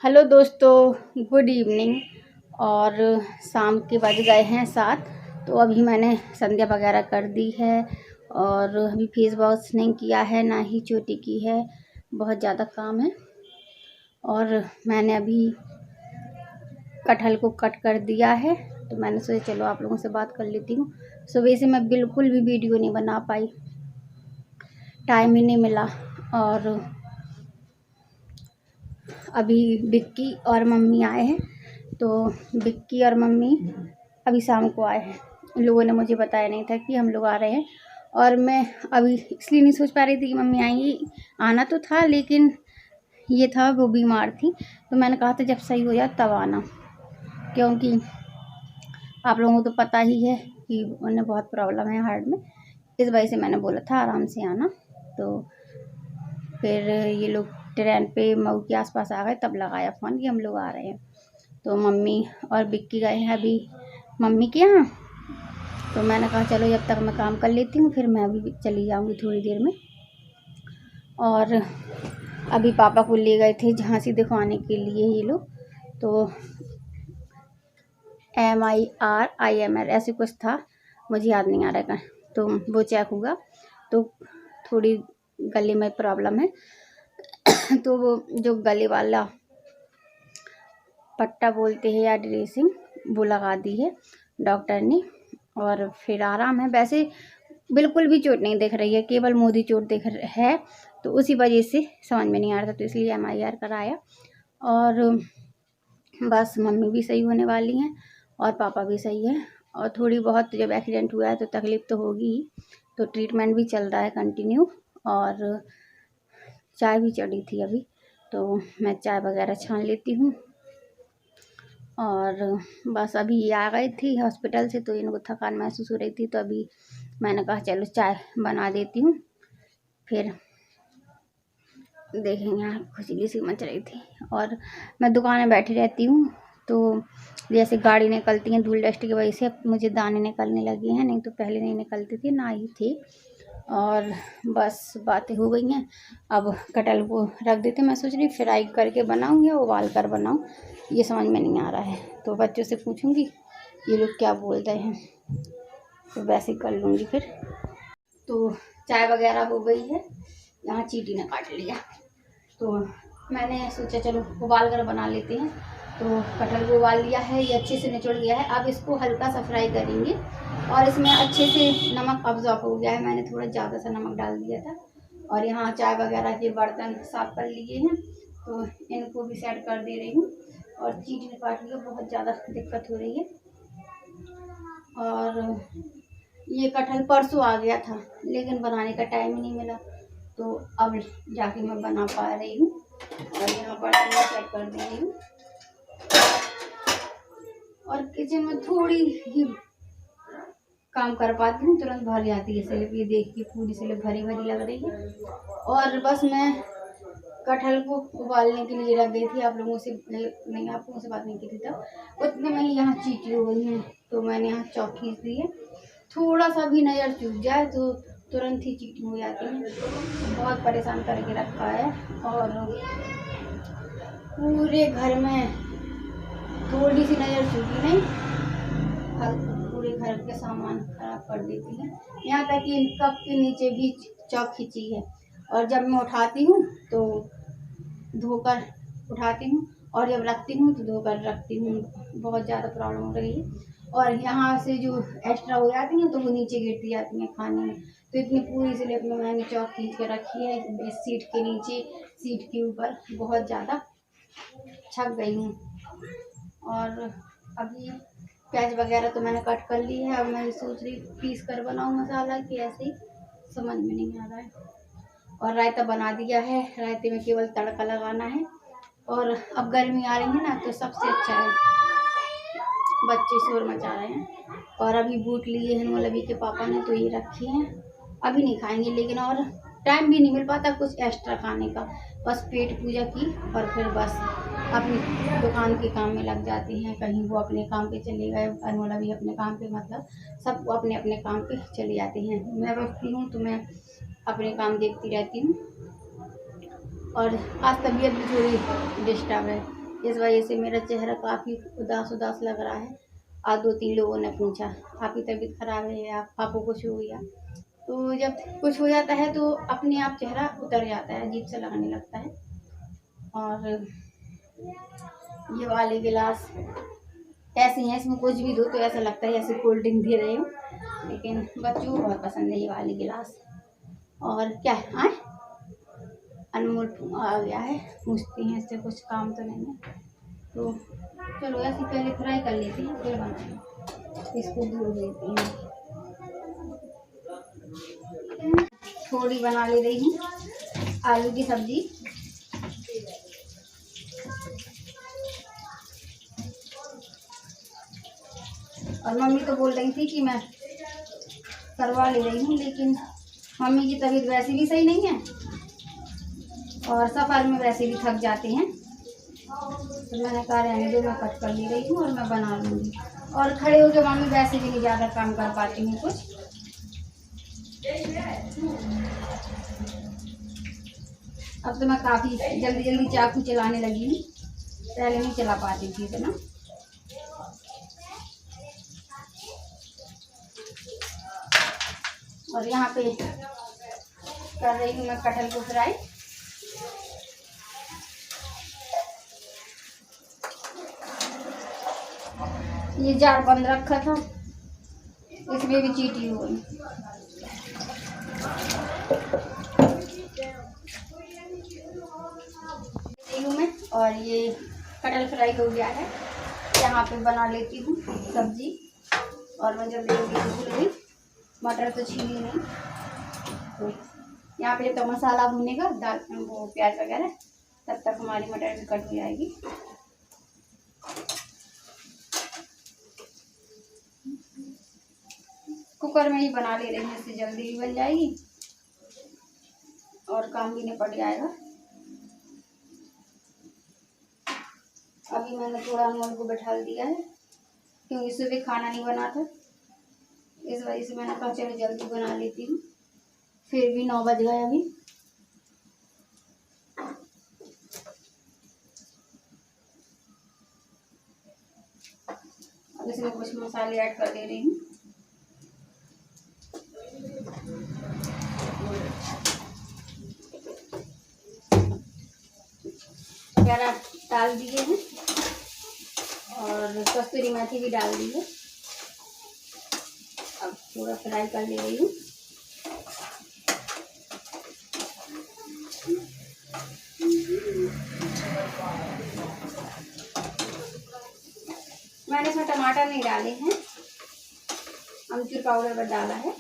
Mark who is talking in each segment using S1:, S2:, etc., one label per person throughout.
S1: Hello दोस्तों, good evening. और शाम के बज गए हैं 7। तो अभी मैंने संध्या वगैरह कर दी है और अभी फेस वॉश नहीं किया है, ना ही चोटी की है। बहुत ज़्यादा काम है। और मैंने अभी कटहल को कट कर दिया है, तो मैंने सोचा चलो आप लोगों से बात कर लेती हूँ। सुबह से मैं बिल्कुल भी वीडियो नहीं बना पाई, टाइम ही नहीं मिला। और अभी विक्की और मम्मी आए हैं, तो विक्की और मम्मी अभी शाम को आए हैं। इन लोगों ने मुझे बताया नहीं था कि हम लोग आ रहे हैं, और मैं अभी इसलिए नहीं सोच पा रही थी कि मम्मी आएंगी। आना तो था, लेकिन ये था वो बीमार थी, तो मैंने कहा था जब सही हो जाए तब आना, क्योंकि आप लोगों को तो पता ही है कि उन्हें बहुत प्रॉब्लम है हार्ट में। इस वजह से मैंने बोला था आराम से आना। तो फिर ये लोग ट्रेन पे मऊ के आसपास आ गए, तब लगाया फ़ोन कि हम लोग आ रहे हैं। तो मम्मी और विक्की गए हैं अभी मम्मी के यहाँ। तो मैंने कहा चलो जब तक मैं काम कर लेती हूँ, फिर मैं अभी चली जाऊँगी थोड़ी देर में। और अभी पापा को ले गए थे झांसी दिखवाने के लिए ये लोग। तो MIR ऐसे कुछ था, मुझे याद नहीं आ रहा है। तो वो चेक हुआ, तो थोड़ी गले में प्रॉब्लम है। तो वो जो गले वाला पट्टा बोलते हैं या ड्रेसिंग, वो लगा दी है डॉक्टर ने, और फिर आराम है। वैसे बिल्कुल भी चोट नहीं दिख रही है, केवल मोदी चोट दिख है। तो उसी वजह से समझ में नहीं आ रहा था, तो इसलिए MIR कराया। और बस मम्मी भी सही होने वाली हैं और पापा भी सही है। और थोड़ी बहुत जब एक्सीडेंट हुआ है तो तकलीफ़ तो होगी ही, तो ट्रीटमेंट भी चल रहा है कंटिन्यू। और चाय भी चढ़ी थी अभी, तो मैं चाय वगैरह छान लेती हूँ। और बस अभी ये आ गई थी हॉस्पिटल से, तो इनको थकान महसूस हो रही थी, तो अभी मैंने कहा चलो चाय बना देती हूँ, फिर देखेंगे। यहाँ खुजली सी मच रही थी, और मैं दुकान में बैठी रहती हूँ, तो जैसे गाड़ी निकलती हैं धूल डस्ट की वजह से मुझे दाने निकलने लगे हैं, नहीं तो पहले नहीं निकलती थी, ना ही थी। और बस बातें हो गई हैं। अब कटहल को रख देते, मैं सोच रही फ्राई करके बनाऊँ या उबाल कर बनाऊँ, ये समझ में नहीं आ रहा है। तो बच्चों से पूछूंगी ये लोग क्या बोल रहे हैं, तो वैसे ही कर लूँगी फिर। तो चाय वगैरह हो गई है, यहाँ चींटी ने काट लिया, तो मैंने सोचा चलो उबाल कर बना लेते हैं। तो कटहल को उबाल लिया है, ये अच्छे से निचड़ गया है। अब इसको हल्का सा फ्राई करेंगे, और इसमें अच्छे से नमक अब्जॉर्ब हो गया है, मैंने थोड़ा ज़्यादा सा नमक डाल दिया था। और यहाँ चाय वगैरह के बर्तन साफ कर लिए हैं, तो इनको भी सेट कर दे रही हूँ। और चींटी ने काट लिया, बहुत ज़्यादा दिक्कत हो रही है। और ये कटहल परसों आ गया था, लेकिन बनाने का टाइम ही नहीं मिला, तो अब जाके मैं बना पा रही हूँ। और यहाँ पर मैं चेक कर दे रही हूँ, और किचन में थोड़ी ही काम कर पाती हूँ, तुरंत भर जाती है स्लिप। ये देख के पूरी स्लिप भरी भरी लग रही है। और बस मैं कटहल को उबालने के लिए रख गई थी, आप लोगों से नहीं, आप लोगों से बात नहीं की थी, तब उतने में ही यहाँ चींटी हो गई है, तो मैंने यहाँ चौक खींच दी है। थोड़ा सा भी नज़र चूक जाए तो तुरंत ही चींटी हो जाती है, बहुत परेशान करके रखा है। और पूरे घर में थोड़ी सी नज़र चूकी नहीं, पूरे घर के सामान खराब कर देती है। यहाँ तक कि कप के नीचे भी चौक खींची है, और जब मैं उठाती हूँ तो धोकर उठाती हूँ, और जब रखती हूँ तो धोकर रखती हूँ। बहुत ज़्यादा प्रॉब्लम हो रही है। और यहाँ से जो एक्स्ट्रा हो जाती हैं तो वो नीचे गिरती जाती हैं खाने में, तो इतनी पूरी स्लिप में मैंने चौक खींच के रखी है इस सीट के नीचे, सीट के ऊपर। बहुत ज़्यादा छक गई हूँ। और अभी प्याज वगैरह तो मैंने कट कर ली है, अब मैं सोच रही पीस कर बनाऊँ मसाला कि ऐसे ही, समझ में नहीं आ रहा है। और रायता बना दिया है, रायते में केवल तड़का लगाना है। और अब गर्मी आ रही है ना, तो सबसे अच्छा है। बच्चे शोर मचा रहे हैं। और अभी बूट लिए हैं मौलवी के पापा ने, तो ये रखे हैं, अभी नहीं खाएंगे, लेकिन और टाइम भी नहीं मिल पाता कुछ एक्स्ट्रा खाने का। बस पेट पूजा की, और फिर बस अपनी दुकान के काम में लग जाते हैं। कहीं वो अपने काम पे चले गए, अनमोला भी अपने काम पे, मतलब सब अपने अपने काम पे चले जाते हैं। मैं बैठती हूँ तो मैं अपने काम देखती रहती हूँ। और आज तबीयत भी थोड़ी डिस्टर्ब है, इस वजह से मेरा चेहरा काफ़ी उदास उदास लग रहा है। आज 2-3 लोगों ने पूछा आपकी तबीयत खराब है या आपको कुछ हो गया। तो जब कुछ हो जाता है तो अपने आप चेहरा उतर जाता है, अजीब सा लगने लगता है। और ये वाले गिलास ऐसे हैं, इसमें कुछ भी दो तो ऐसा लगता है जैसे कोल्ड ड्रिंक दे रहे हो, लेकिन बच्चों को बहुत पसंद है ये वाले गिलास। और क्या है अनमोल आ गया है, पूछती हैं इससे कुछ काम तो नहीं है। तो चलो ऐसे पहले फ्राई कर लेते हैं फिर बनाएंगे। इसको धो देते हैं, थोड़ी बना ले रही हूँ आलू की सब्जी। और मम्मी तो बोल रही थी कि मैं करवा ले रही हूँ, लेकिन मम्मी की तबीयत वैसे भी सही नहीं है और सफ़र में वैसे भी थक जाते हैं, तो मैंने कहा रहने दो, मैं कट कर ले रही हूँ और मैं बना लूँगी। और खड़े होकर मम्मी वैसे भी नहीं ज़्यादा काम कर पाती हैं कुछ। अब तो मैं काफ़ी जल्दी जल्दी चाकू चलाने लगी हूँ, पहले नहीं चला पाती थी इतना। और यहाँ पे कर रही हूँ मैं कटहल को फ्राई। ये जार बंद रखा था, इसमें भी चींटी हो गई। मैं और ये कटहल फ्राई हो गया है, यहाँ पे बना लेती हूँ सब्जी। और मैं जल्दी जल्दी भूल गई, मटर तो छीली नहीं। तो यहाँ पे तो मसाला भूनेगा, दाल वो प्याज वगैरह, तब तक हमारी मटर भी कट हो जाएगी। कुकर में ही बना ले रही हूँ, इससे जल्दी भी बन जाएगी और काम भी निपट जाएगा। अभी मैंने थोड़ा अनमोल को बैठा दिया है क्योंकि सुबह खाना नहीं बना था, इस वजह से मैंने कहा चलो जल्दी बना लेती हूँ। फिर भी 9 बज गए अभी। अब इसमें कुछ मसाले ऐड कर दे रही हूँ। वगैरह डाल दिए हैं और कस्तूरी मेथी भी डाल दी है। अब थोड़ा फ्राई कर ले रही हूँ। मैंने इसमें टमाटर नहीं डाले हैं, अमचूर पाउडर बस डाला है।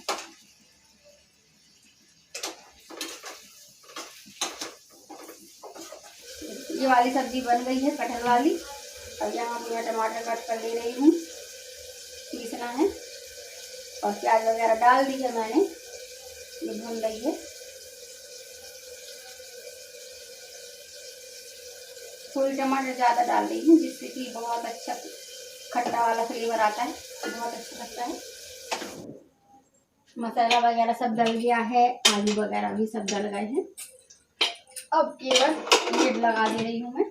S1: ये वाली सब्जी बन गई है कटहल वाली। अब यहाँ पे मैं टमाटर कट कर ले रही हूँ, पीसना है। और प्याज वगैरह डाल दी है मैंने, ये भून रही है। थोड़ी टमाटर ज़्यादा डाल रही हूँ जिससे कि बहुत अच्छा खट्टा वाला फ्लेवर आता है, बहुत अच्छा लगता है। मसाला वगैरह सब डल गया है, आलू वगैरह भी सब डल गए हैं। अब केवल लिड लगा दे रही हूँ मैं,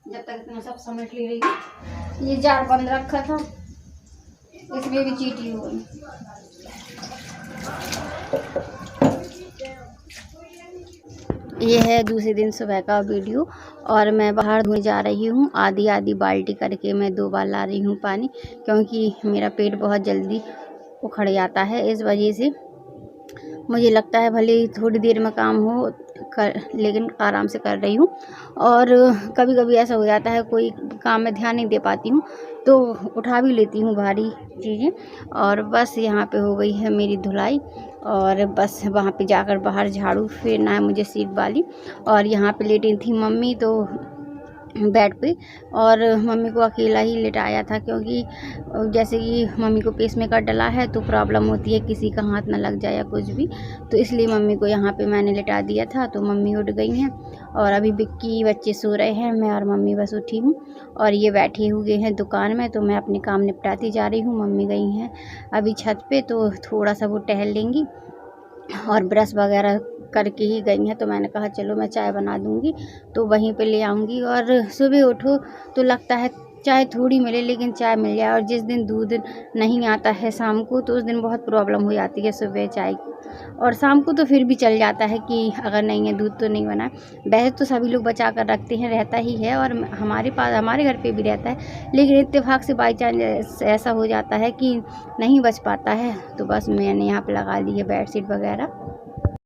S1: जब तक इतना सब समेट ले रही हूँ। ये जार बंद रखा था, इसमें भी चींटी हो गई। ये है दूसरे दिन सुबह का वीडियो और मैं बाहर धोने जा रही हूँ। आधी आधी बाल्टी करके मैं 2 बार ला रही हूँ पानी, क्योंकि मेरा पेट बहुत जल्दी उखड़ जाता है। इस वजह से मुझे लगता है भले ही थोड़ी देर में काम हो लेकिन आराम से कर रही हूँ। और कभी कभी ऐसा हो जाता है कोई काम में ध्यान नहीं दे पाती हूँ तो उठा भी लेती हूँ भारी चीज़ें। और बस यहाँ पे हो गई है मेरी धुलाई और बस वहाँ पे जाकर बाहर झाड़ू फेरना है मुझे सीट वाली। और यहाँ पे लेटी थी मम्मी तो बेड पे, और मम्मी को अकेला ही लिटाया था क्योंकि जैसे कि मम्मी को पेसमेकर डला है तो प्रॉब्लम होती है किसी का हाथ ना लग जाए या कुछ भी, तो इसलिए मम्मी को यहाँ पे मैंने लिटा दिया था। तो मम्मी उठ गई हैं और अभी बिक्की बच्चे सो रहे हैं, मैं और मम्मी बस उठी हूँ। और ये बैठे हुए हैं दुकान में, तो मैं अपने काम निपटाती जा रही हूँ। मम्मी गई हैं अभी छत पे, तो थोड़ा सा वो टहल लेंगी और ब्रश वगैरह करके ही गई हैं, तो मैंने कहा चलो मैं चाय बना दूँगी तो वहीं पे ले आऊँगी। और सुबह उठो तो लगता है चाय थोड़ी मिले लेकिन चाय मिल जाए, और जिस दिन दूध नहीं आता है शाम को तो उस दिन बहुत प्रॉब्लम हो जाती है सुबह चाय की। और शाम को तो फिर भी चल जाता है कि अगर नहीं है दूध तो नहीं बना है। वैसे तो सभी लोग बचा कर रखते हैं, रहता ही है, और हमारे पास हमारे घर पे भी रहता है, लेकिन इत्तेफाक से बाई चांस ऐसा हो जाता है कि नहीं बच पाता है, तो बस मैंने यहाँ पे लगा ली है बेडशीट वगैरह।